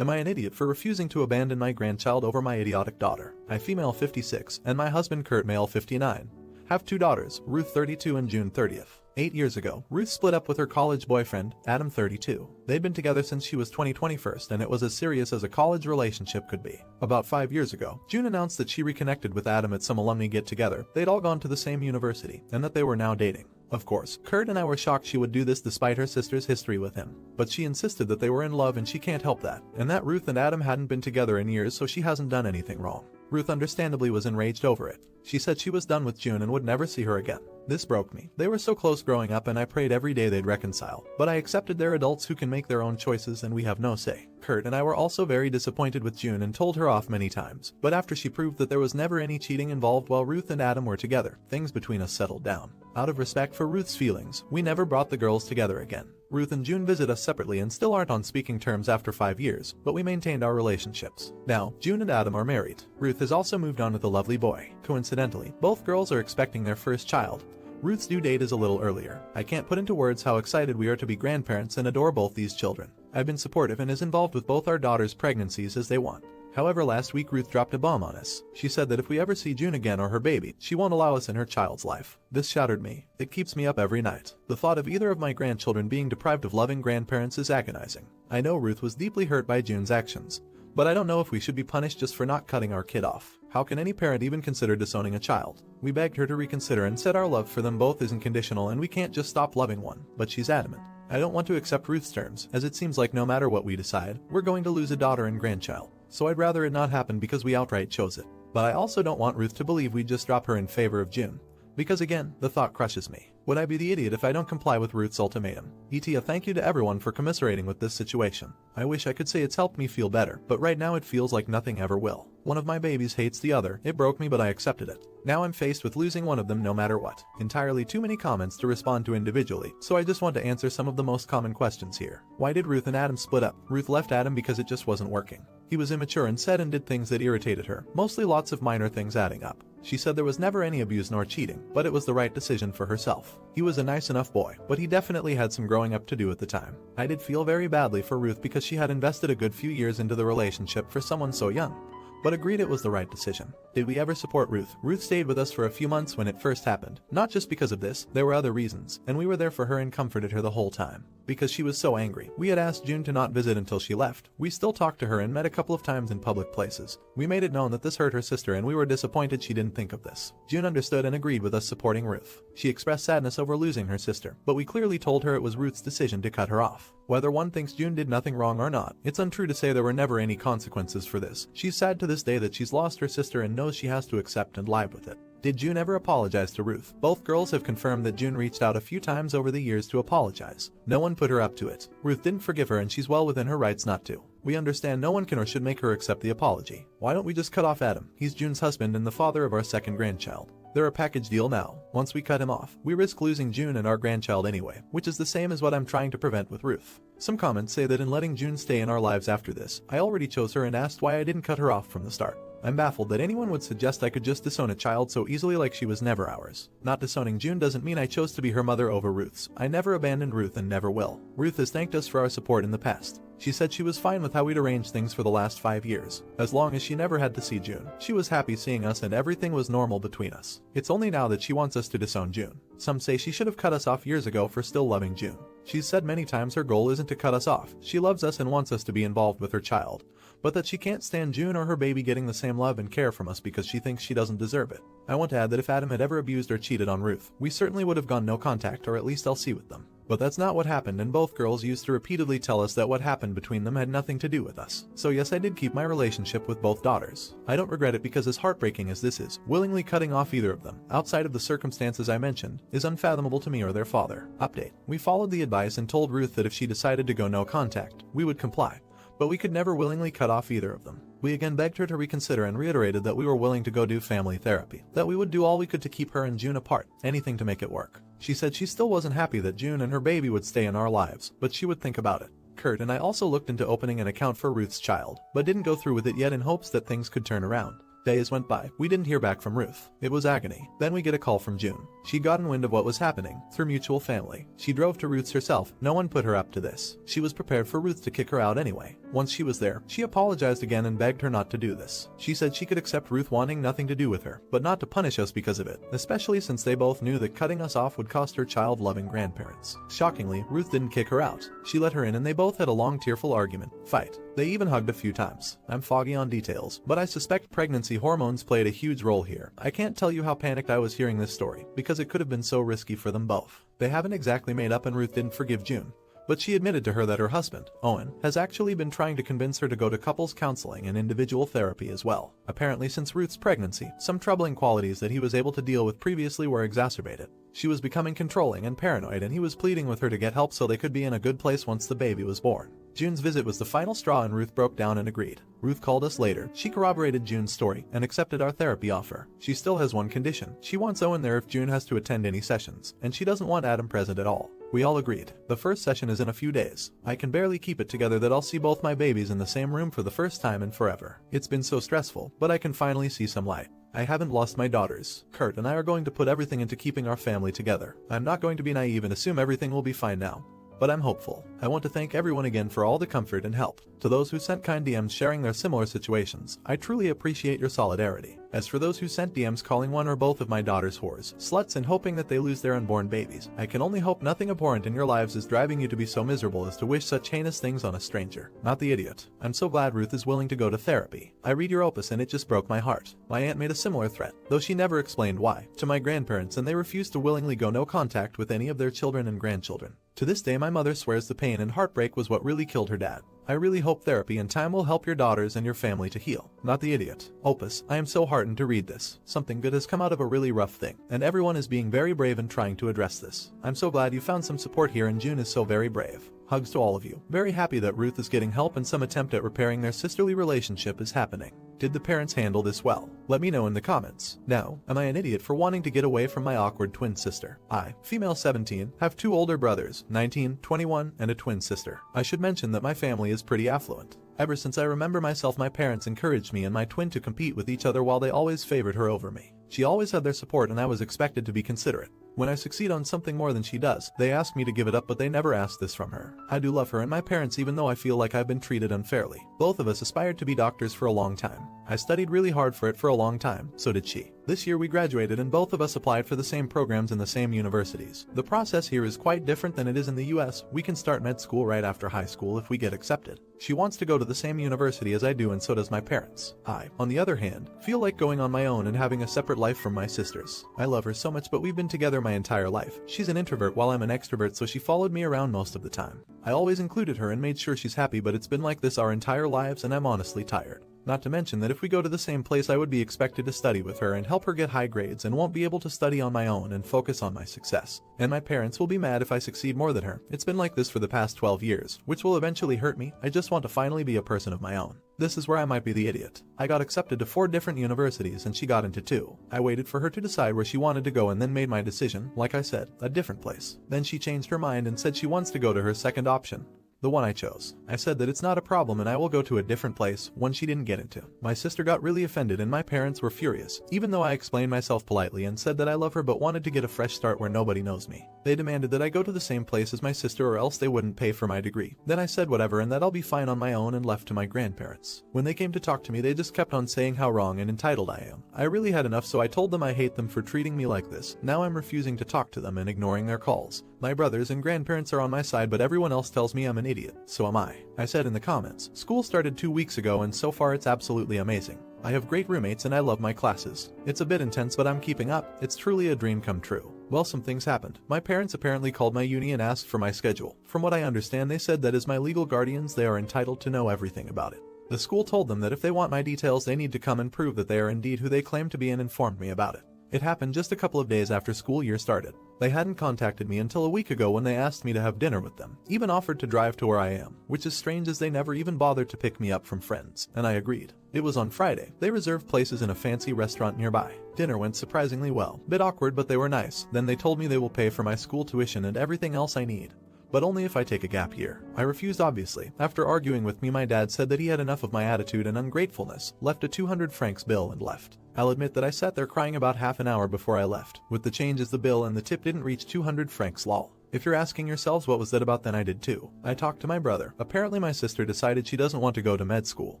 Am I an idiot for refusing to abandon my grandchild over my idiotic daughter? I, female 56, and my husband Kurt, male 59. Have 2 daughters, Ruth 32 and June 30th. 8 years ago, Ruth split up with her college boyfriend, Adam 32. They'd been together since she was 21st, and it was as serious as a college relationship could be. About 5 years ago, June announced that she reconnected with Adam at some alumni get-together. They'd all gone to the same university, and that they were now dating. Of course, Kurt and I were shocked she would do this despite her sister's history with him. But she insisted that they were in love and she can't help that, and that Ruth and Adam hadn't been together in years, so she hasn't done anything wrong. Ruth understandably was enraged over it. She said she was done with June and would never see her again. This broke me. They were so close growing up and I prayed every day they'd reconcile. But I accepted they're adults who can make their own choices and we have no say. Kurt and I were also very disappointed with June and told her off many times. But after she proved that there was never any cheating involved while Ruth and Adam were together, things between us settled down. Out of respect for Ruth's feelings, we never brought the girls together again. Ruth and June visit us separately and still aren't on speaking terms after 5 years, but we maintained our relationships. Now, June and Adam are married. Ruth has also moved on with a lovely boy. Coincidentally, both girls are expecting their first child. Ruth's due date is a little earlier. I can't put into words how excited we are to be grandparents and adore both these children. I've been supportive and is involved with both our daughters' pregnancies as they want. However, last week Ruth dropped a bomb on us. She said that if we ever see June again or her baby, she won't allow us in her child's life. This shattered me. It keeps me up every night. The thought of either of my grandchildren being deprived of loving grandparents is agonizing. I know Ruth was deeply hurt by June's actions, but I don't know if we should be punished just for not cutting our kid off. How can any parent even consider disowning a child? We begged her to reconsider and said our love for them both isn't conditional and we can't just stop loving one, but she's adamant. I don't want to accept Ruth's terms, as it seems like no matter what we decide, we're going to lose a daughter and grandchild. So I'd rather it not happen because we outright chose it. But I also don't want Ruth to believe we'd just drop her in favor of June. Because again, the thought crushes me. Would I be the idiot if I don't comply with Ruth's ultimatum? A thank you to everyone for commiserating with this situation. I wish I could say it's helped me feel better, but right now it feels like nothing ever will. One of my babies hates the other. It broke me, but I accepted it. Now I'm faced with losing one of them no matter what. Entirely too many comments to respond to individually, so I just want to answer some of the most common questions here. Why did Ruth and Adam split up? Ruth left Adam because it just wasn't working. He was immature and said and did things that irritated her, mostly lots of minor things adding up. She said there was never any abuse nor cheating, but it was the right decision for herself. He was a nice enough boy, but he definitely had some growing up to do at the time. I did feel very badly for Ruth because she had invested a good few years into the relationship for someone so young, but agreed it was the right decision. Did we ever support Ruth? Ruth stayed with us for a few months when it first happened. Not just because of this, there were other reasons, and we were there for her and comforted her the whole time. Because she was so angry. We had asked June to not visit until she left. We still talked to her and met a couple of times in public places. We made it known that this hurt her sister and we were disappointed she didn't think of this. June understood and agreed with us supporting Ruth. She expressed sadness over losing her sister, but we clearly told her it was Ruth's decision to cut her off. Whether one thinks June did nothing wrong or not, it's untrue to say there were never any consequences for this. She's sad to this day that she's lost her sister and knows she has to accept and live with it. Did June ever apologize to Ruth? Both girls have confirmed that June reached out a few times over the years to apologize. No one put her up to it. Ruth didn't forgive her and she's well within her rights not to. We understand no one can or should make her accept the apology. Why don't we just cut off Adam? He's June's husband and the father of our second grandchild. They're a package deal now. Once we cut him off, we risk losing June and our grandchild anyway, which is the same as what I'm trying to prevent with Ruth. Some comments say that in letting June stay in our lives after this, I already chose her and asked why I didn't cut her off from the start. I'm baffled that anyone would suggest I could just disown a child so easily like she was never ours. Not disowning June doesn't mean I chose to be her mother over Ruth's. I never abandoned Ruth and never will. Ruth has thanked us for our support in the past. She said she was fine with how we'd arranged things for the last 5 years. As long as she never had to see June, she was happy seeing us and everything was normal between us. It's only now that she wants us to disown June. Some say she should have cut us off years ago for still loving June. She's said many times her goal isn't to cut us off. She loves us and wants us to be involved with her child, but that she can't stand June or her baby getting the same love and care from us because she thinks she doesn't deserve it. I want to add that if Adam had ever abused or cheated on Ruth, we certainly would have gone no contact or at least LC with them. But that's not what happened, and both girls used to repeatedly tell us that what happened between them had nothing to do with us. So yes, I did keep my relationship with both daughters. I don't regret it because as heartbreaking as this is, willingly cutting off either of them, outside of the circumstances I mentioned, is unfathomable to me or their father. Update. We followed the advice and told Ruth that if she decided to go no contact, we would comply. But we could never willingly cut off either of them. We again begged her to reconsider and reiterated that we were willing to go do family therapy, that we would do all we could to keep her and June apart, anything to make it work. She said she still wasn't happy that June and her baby would stay in our lives, but she would think about it. Kurt and I also looked into opening an account for Ruth's child, but didn't go through with it yet in hopes that things could turn around. Days went by. We didn't hear back from Ruth. It was agony. Then we get a call from June. She'd gotten wind of what was happening through mutual family. She drove to Ruth's herself. No one put her up to this. She was prepared for Ruth to kick her out anyway. Once she was there, she apologized again and begged her not to do this. She said she could accept Ruth wanting nothing to do with her, but not to punish us because of it, especially since they both knew that cutting us off would cost her child-loving grandparents. Shockingly, Ruth didn't kick her out. She let her in and they both had a long tearful argument. Fight. They even hugged a few times. I'm foggy on details, but I suspect pregnancy hormones played a huge role here. I can't tell you how panicked I was hearing this story, because it could have been so risky for them both. They haven't exactly made up and Ruth didn't forgive June, but she admitted to her that her husband, Owen, has actually been trying to convince her to go to couples counseling and individual therapy as well. Apparently since Ruth's pregnancy, some troubling qualities that he was able to deal with previously were exacerbated. She was becoming controlling and paranoid and he was pleading with her to get help so they could be in a good place once the baby was born. June's visit was the final straw and Ruth broke down and agreed. Ruth called us later. She corroborated June's story and accepted our therapy offer. She still has one condition. She wants Owen there if June has to attend any sessions, and she doesn't want Adam present at all. We all agreed. The first session is in a few days. I can barely keep it together that I'll see both my babies in the same room for the first time in forever. It's been so stressful, but I can finally see some light. I haven't lost my daughters. Kurt and I are going to put everything into keeping our family together. I'm not going to be naive and assume everything will be fine now, but I'm hopeful. I want to thank everyone again for all the comfort and help. To those who sent kind DMs sharing their similar situations, I truly appreciate your solidarity. As for those who sent DMs calling one or both of my daughters whores, sluts, and hoping that they lose their unborn babies, I can only hope nothing abhorrent in your lives is driving you to be so miserable as to wish such heinous things on a stranger. Not the idiot. I'm so glad Ruth is willing to go to therapy. I read your opus and it just broke my heart. My aunt made a similar threat, though she never explained why, to my grandparents, and they refused to willingly go no contact with any of their children and grandchildren. To this day my mother swears the pain and heartbreak was what really killed her dad. I really hope therapy and time will help your daughters and your family to heal. Not the idiot. Opus, I am so heartened to read this. Something good has come out of a really rough thing, and everyone is being very brave and trying to address this. I'm so glad you found some support here and June is so very brave. Hugs to all of you. Very happy that Ruth is getting help and some attempt at repairing their sisterly relationship is happening. Did the parents handle this well? Let me know in the comments. Now, am I an idiot for wanting to get away from my awkward twin sister? I, female 17, have two older brothers, 19, 21, and a twin sister. I should mention that my family is pretty affluent. Ever since I remember myself, my parents encouraged me and my twin to compete with each other while they always favored her over me. She always had their support and I was expected to be considerate. When I succeed on something more than she does, they ask me to give it up, but they never ask this from her. I do love her and my parents even though I feel like I've been treated unfairly. Both of us aspired to be doctors for a long time. I studied really hard for it for a long time, so did she. This year we graduated and both of us applied for the same programs in the same universities. The process here is quite different than it is in the US. We can start med school right after high school if we get accepted. She wants to go to the same university as I do and so does my parents. I, on the other hand, feel like going on my own and having a separate life from my sisters. I love her so much but we've been together my entire life. She's an introvert while I'm an extrovert, so she followed me around most of the time. I always included her and made sure she's happy, but it's been like this our entire lives and I'm honestly tired. Not to mention that if we go to the same place I would be expected to study with her and help her get high grades and won't be able to study on my own and focus on my success. And my parents will be mad if I succeed more than her. It's been like this for the past 12 years, which will eventually hurt me. I just want to finally be a person of my own. This is where I might be the idiot. I got accepted to 4 different universities and she got into 2. I waited for her to decide where she wanted to go and then made my decision, like I said, a different place. Then she changed her mind and said she wants to go to her second option, the one I chose. I said that it's not a problem and I will go to a different place, one she didn't get into. My sister got really offended and my parents were furious, even though I explained myself politely and said that I love her but wanted to get a fresh start where nobody knows me. They demanded that I go to the same place as my sister or else they wouldn't pay for my degree. Then I said whatever and that I'll be fine on my own and left to my grandparents. When they came to talk to me they just kept on saying how wrong and entitled I am. I really had enough, so I told them I hate them for treating me like this. Now I'm refusing to talk to them and ignoring their calls. My brothers and grandparents are on my side but everyone else tells me I'm an idiot. So am I. I said in the comments. School started 2 weeks ago and so far it's absolutely amazing. I have great roommates and I love my classes. It's a bit intense but I'm keeping up. It's truly a dream come true. Well, some things happened. My parents apparently called my uni and asked for my schedule. From what I understand, they said that as my legal guardians they are entitled to know everything about it. The school told them that if they want my details they need to come and prove that they are indeed who they claim to be and informed me about it. It happened just a couple of days after school year started. They hadn't contacted me until a week ago when they asked me to have dinner with them, even offered to drive to where I am, which is strange as they never even bothered to pick me up from friends, and I agreed. It was on Friday. They reserved places in a fancy restaurant nearby. Dinner went surprisingly well. Bit awkward but they were nice. Then they told me they will pay for my school tuition and everything else I need. but only if I take a gap year. I refused obviously. After arguing with me, my dad said that he had enough of my attitude and ungratefulness, left a 200 francs bill and left. I'll admit that I sat there crying about half an hour before I left. With the change as the bill and the tip didn't reach 200 francs lol. If you're asking yourselves what was that about, then I did too. I talked to my brother. Apparently my sister decided she doesn't want to go to med school.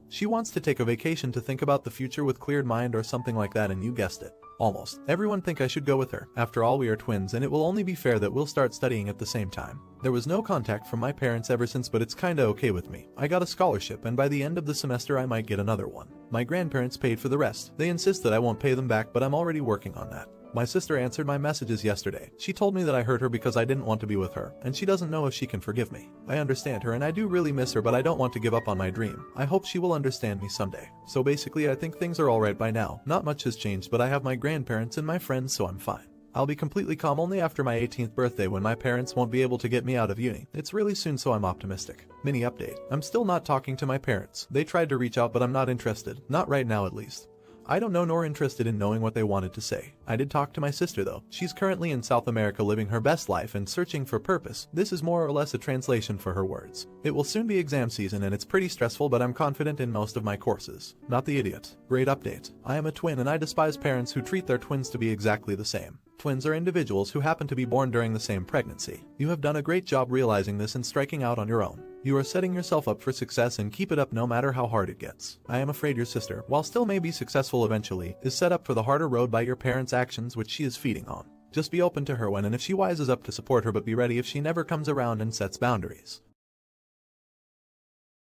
She wants to take a vacation to think about the future with cleared mind or something like that, and you guessed it. Almost everyone think I should go with her. After all, we are twins and it will only be fair that we'll start studying at the same time. There was no contact from my parents ever since, but it's kinda okay with me. I got a scholarship and by the end of the semester I might get another one. My grandparents paid for the rest. They insist that I won't pay them back, but I'm already working on that. My sister answered my messages yesterday. She told me that I hurt her because I didn't want to be with her, and she doesn't know if she can forgive me. I understand her and I do really miss her, but I don't want to give up on my dream. I hope she will understand me someday. So basically I think things are alright by now. Not much has changed, but I have my grandparents and my friends, so I'm fine. I'll be completely calm only after my 18th birthday when my parents won't be able to get me out of uni. It's really soon, so I'm optimistic. Mini update. I'm still not talking to my parents. They tried to reach out, but I'm not interested. Not right now at least. I don't know nor interested in knowing what they wanted to say. I did talk to my sister though. She's currently in South America living her best life and searching for purpose. This is more or less a translation for her words. It will soon be exam season and it's pretty stressful, but I'm confident in most of my courses. Not the idiot. Great update. I am a twin and I despise parents who treat their twins to be exactly the same. Twins are individuals who happen to be born during the same pregnancy. You have done a great job realizing this and striking out on your own. You are setting yourself up for success and keep it up no matter how hard it gets. I am afraid your sister, while still may be successful eventually, is set up for the harder road by your parents' actions which she is feeding on. Just be open to her when and if she wises up to support her, but be ready if she never comes around and sets boundaries.